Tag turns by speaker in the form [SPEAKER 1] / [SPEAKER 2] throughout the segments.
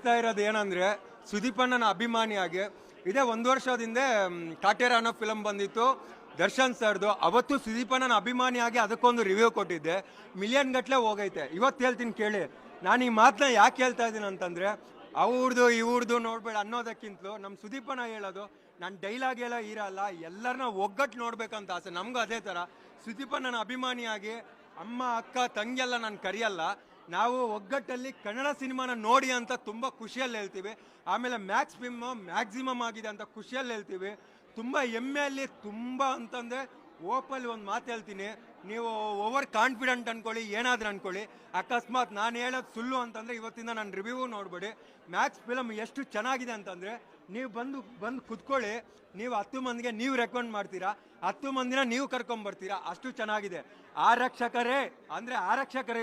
[SPEAKER 1] ಹೇಳ್ತಾ ಇರೋದು ಏನಂದ್ರೆ ಸುದೀಪಣ್ಣನ ಅಭಿಮಾನಿಯಾಗಿ ಇದೇ 1 ವರ್ಷದಿಂದ ಕಾಟೇರ ಅನ್ನೋ ಫಿಲಮ್ ಬಂದಿತ್ತು ದರ್ಶನ್ ಸರ್ದು. ಅವತ್ತು ಸುದೀಪಣ್ಣನ ಅಭಿಮಾನಿಯಾಗಿ ಅದಕ್ಕೊಂದು ರಿವ್ಯೂ ಕೊಟ್ಟಿದ್ದೆ, ಮಿಲಿಯನ್ ಗಟ್ಟಲೆ ಹೋಗೈತೆ. ಇವತ್ತು ಹೇಳ್ತೀನಿ ಕೇಳಿ, ನಾನು ಈ ಮಾತನ್ನ ಯಾಕೆ ಹೇಳ್ತಾ ಇದ್ದೀನಿ ಅಂತಂದ್ರೆ, ಅವ್ರದ್ದು ಇವ್ರದ್ದು ನೋಡ್ಬೇಡ ಅನ್ನೋದಕ್ಕಿಂತಲೂ ನಮ್ಮ ಸುದೀಪಣ್ಣ ಹೇಳೋದು, ನಾನು ಡೈಲಾಗ್ ಎಲ್ಲ ಇರಲ್ಲ, ಎಲ್ಲರನ್ನ ಒಗ್ಗಟ್ಟು ನೋಡ್ಬೇಕಂತ ಆಸೆ. ನಮಗೂ ಅದೇ ಥರ ಸುದೀಪಣ್ಣನ ಅಭಿಮಾನಿಯಾಗಿ ಅಮ್ಮ ಅಕ್ಕ ತಂಗಿಯೆಲ್ಲ ನಾನು ಕರೆಯಲ್ಲ, ನಾವು ಒಗ್ಗಟ್ಟಲ್ಲಿ ಕನ್ನಡ ಸಿನಿಮಾನ ನೋಡಿ ಅಂತ ತುಂಬ ಖುಷಿಯಲ್ಲಿ ಹೇಳ್ತೀವಿ. ಆಮೇಲೆ ಮ್ಯಾಕ್ಸಿಮಮ್ ಆಗಿದೆ ಅಂತ ಖುಷಿಯಲ್ಲಿ ಹೇಳ್ತೀವಿ. ತುಂಬ ಹೆಮ್ಮೆಯಲ್ಲಿ ತುಂಬ ಅಂತಂದರೆ ಓಪಲ್ಲಿ ಒಂದು ಮಾತು ಹೇಳ್ತೀನಿ, ನೀವು ಓವರ್ ಕಾನ್ಫಿಡೆಂಟ್ ಅಂದ್ಕೊಳ್ಳಿ, ಏನಾದರೂ ಅಂದ್ಕೊಳ್ಳಿ, ಅಕಸ್ಮಾತ್ ನಾನು ಹೇಳೋದು ಸುಳ್ಳು ಅಂತಂದರೆ ಇವತ್ತಿಂದ ನಾನು ರಿವ್ಯೂ ನೋಡ್ಬೇಡಿ. ಮ್ಯಾಕ್ಸ್ ಫಿಲಮ್ ಎಷ್ಟು ಚೆನ್ನಾಗಿದೆ ಅಂತಂದರೆ, ನೀವು ಬಂದು ಕುತ್ಕೊಳ್ಳಿ, ನೀವು 10 ಮಂದಿಗೆ ನೀವು ರೆಕಮೆಂಡ್ ಮಾಡ್ತೀರಾ, 10 ಮಂದಿನ ನೀವು ಕರ್ಕೊಂಬರ್ತೀರಾ, ಅಷ್ಟು ಚೆನ್ನಾಗಿದೆ. ಆರಕ್ಷಕರೇ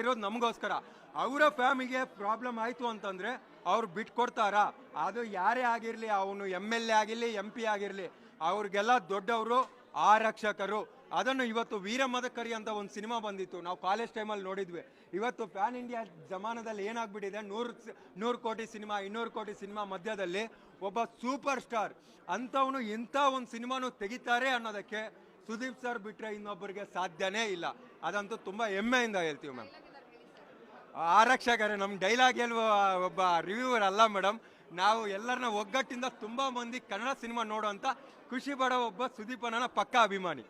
[SPEAKER 1] ಇರೋದು ನಮಗೋಸ್ಕರ. ಅವರ ಫ್ಯಾಮಿಲಿಗೆ ಪ್ರಾಬ್ಲಮ್ ಆಯಿತು ಅಂತಂದರೆ ಅವ್ರು ಬಿಟ್ಕೊಡ್ತಾರಾ? ಅದು ಯಾರೇ ಆಗಿರಲಿ, ಅವನು MLA ಆಗಿರಲಿ MP ಆಗಿರಲಿ, ಅವ್ರಿಗೆಲ್ಲ ದೊಡ್ಡವರು ಆರಕ್ಷಕರು. ಅದನ್ನು ಇವತ್ತು ವೀರ ಮದಕರಿ ಅಂತ ಒಂದು ಸಿನಿಮಾ ಬಂದಿತ್ತು, ನಾವು ಕಾಲೇಜ್ ಟೈಮಲ್ಲಿ ನೋಡಿದ್ವಿ. ಇವತ್ತು ಪ್ಯಾನ್ ಇಂಡಿಯಾ ಜಮಾನದಲ್ಲಿ ಏನಾಗ್ಬಿಟ್ಟಿದೆ, 100 ಕೋಟಿ ಸಿನಿಮಾ 200 ಕೋಟಿ ಸಿನಿಮಾ ಮಧ್ಯದಲ್ಲಿ ಒಬ್ಬ ಸೂಪರ್ ಸ್ಟಾರ್ ಅಂಥವನು ಇಂಥ ಒಂದು ಸಿನಿಮಾನು ತೆಗಿತಾರೆ ಅನ್ನೋದಕ್ಕೆ ಸುದೀಪ್ ಸರ್ ಬಿಟ್ಟರೆ ಇನ್ನೊಬ್ಬರಿಗೆ ಸಾಧ್ಯನೇ ಇಲ್ಲ. ಅದಂತೂ ತುಂಬ ಹೆಮ್ಮೆಯಿಂದ ಹೇಳ್ತೀವಿ ಮ್ಯಾಮ್. ಆರಕ್ಷಕರೇ, ನಮ್ಮ ಡೈಲಾಗ್ ಹೇಳುವ ಒಬ್ಬ ರಿವ್ಯೂವರ್ ಅಲ್ಲ ಮೇಡಮ್. ನಾವು ಎಲ್ಲರನ್ನ ಒಗ್ಗಟ್ಟಿಂದ ತುಂಬ ಮಂದಿ ಕನ್ನಡ ಸಿನಿಮಾ ನೋಡೋಂಥ ಖುಷಿ ಪಡೋ ಒಬ್ಬ ಸುದೀಪಣ್ಣನ ಪಕ್ಕಾ ಅಭಿಮಾನಿ.